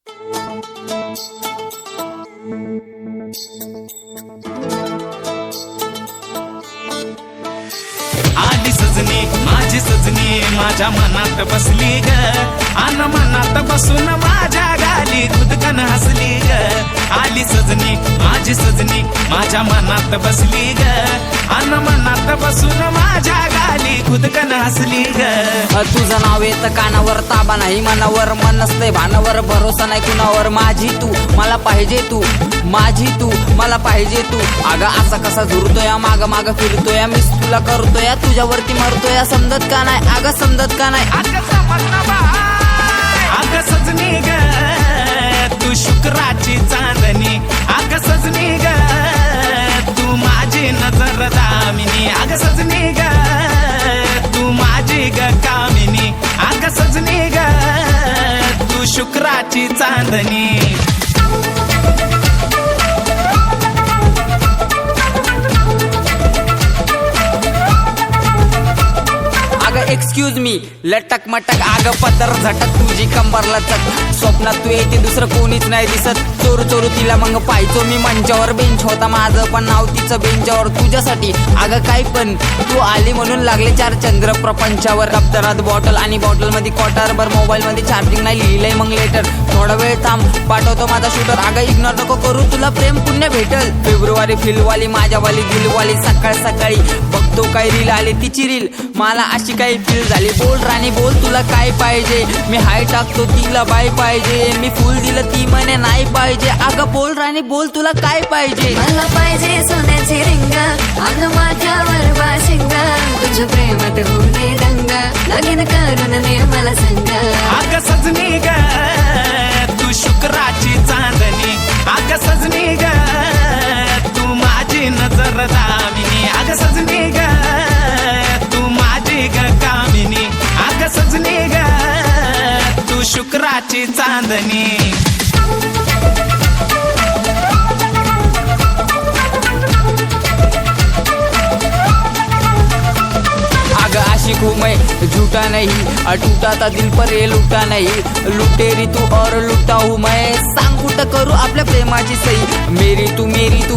आली सजनी माझी सजनी माझ्या मनात बसली ग अन मनात बसून माझ्या गाली खुदकन हसली ग आली सजनी माझी सजनी माझ्या मनात बसली ग अन मनात बसून माझ्या गाली खुदकन हसली ग तुझं नाव येतं कानावर ताबा नाही मनावर मन नसतंय भानावर भरोसा नाही कुणावर माझी तू मला पाहिजे तू माझी तू मला पाहिजे तू अगं असा कसा झुरतोय माग माग फिरतोय मिस तुला करतोय तुझ्यावरती मरतोय समजत का नाही अगं समजत का नाही अगं सजनी ग तू शुक्राची चांदणी अगं सजनी ग तू माझी नजर दामिनी अगं सजनी ग तू माझी ग कामिनी अगं सजनी ग तू शुक्राची चांदणी एक्सक्यूज मी लटक मटक आग पदर झटक तुझी कंबरला चक स्वप्नात तू येते दुसरं कोणीच नाही दिसत चोरू चोरू तिला मग पाहायचो मी मंचावर बेंच होता माझं पण नाव तिचं बेंचावर तुझ्यासाठी अगं काय पण तू आली म्हणून लागले 4 चंद्र प्रपंचावर दप्तरात बॉटल आणि बॉटल मध्ये क्वार्टरभर मोबाईल मध्ये चार्जिंग नाही लिहिलंय मग लेटर थोडा वेळ थांब पाठवतो माझा शूटर अगं इग्नोर नको करू तुला प्रेम पुण्य भेटल फेब्रुवारी फिलवाली माझ्यावाली दिलवाली सकाळ सकाळी बघतो काय रील आली तिची रील मला अशी काही फील झाली बोल राणी बोल तुला काय पाहिजे मी हाय टाकतो तिला बाय पाहिजे मी फुल दिलं ती म्हणे नाही पाहिजे अगं बोल राणी बोल तुला काय पाहिजे मला पाहिजे सोन्याची रिंग अगं माझ्यावर बाशिंग तुझ्या प्रेमात होणे दंग लगीन करून ने मला संग अगं सजनी ग तू शुक्राची चांदणी अगं सजनी ग तू माझी नजर दामिनी अगं सजनी ग तू माझी ग कामिनी अगं सजनी ग तू शुक्राची चांदणी आशिक हूँ मैं झूठा नहीं टूटा था दिल पर ये लुटा नहीं लुटेरी तू और लुटा हूँ मैं सांग कुठं करू आपल्या प्रेमाची सही मेरी तू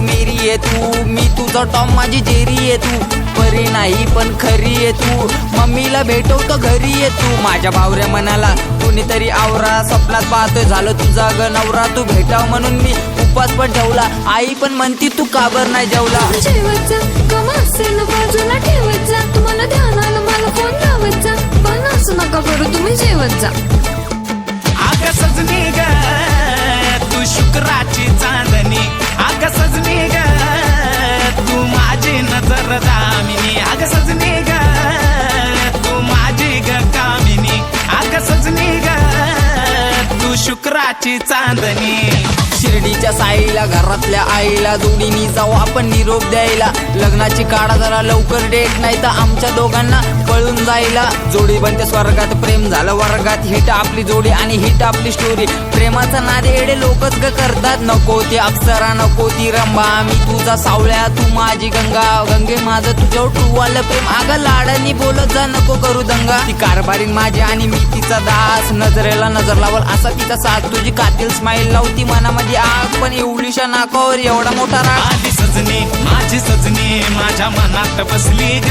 मेरी आहे तू मी तुझा टॉम माझी जेरी आहे तू परी नाही पण खरी आहे तू मम्मीला भेटवतो घरी आहे तू माझ्या भावऱ्या मनाला कोणीतरी आवरा स्वप्नात पाहतोय झालं तुझा ग नवरा तू भेटाव म्हणून मी उपवास पण ठेवला आई पण म्हणती तू काबर नाही जेवला बाजूला ठेवत जा तुम्हाला ध्यान आलं मला फोन लावत जा पण असं नका करू तुम्ही जेवत जा अगं सजनी ग तू शुक्राची चांदणी अगं सजनी ग तू माझी नजर दामिनी अगं सजनी ग तू माझी ग कामिनी अगं सजनी ग तू शुक्राची चांदणी शिर्डीच्या साईला घरातल्या आईला जोडीनी जाऊ आपण निरोप द्यायला लग्नाची काढा जरा लवकर डेट नाही तर आमच्या दोघांना पळून जायला जोडी बनते स्वर्गात प्रेम झालं वर्गात हिट आपली जोडी आणि हिट आपली स्टोरी प्रेमाचा नाद एडे लोकच ग करतात नको ती अप्सरा नको ती रंभा मी तुझा सावळ्या तू माझी गंगा गंगे माझं तुझ्यावर ट्रू आलं प्रेम अगं लाडानी बोलत जा नको करू दंगा ती कारभारीन माझी आणि मी तिचा दास नजरेला नजर लावल असा तिचा साथ तुझी कातील स्माईल लावती मनामध्ये आग पण एवढीशा नाकावर एवढा मोठा राग आली सजनी माझी सजनी माझ्या मनात बसली ग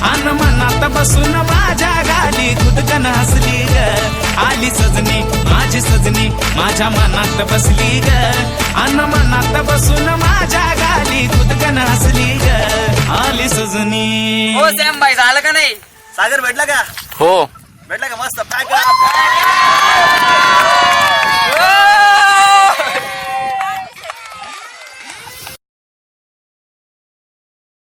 अन मनात बसून माझ्या गाली खुदकन हसली ग आली सजनी माझी सजनी माझ्या मनात बसली ग अन मनात बसून माझ्या गाली खुदकन हसली ग आली सजनी हो सॅम भाई झालं का नाही सागर भेटला का हो भेटला का मस्त काय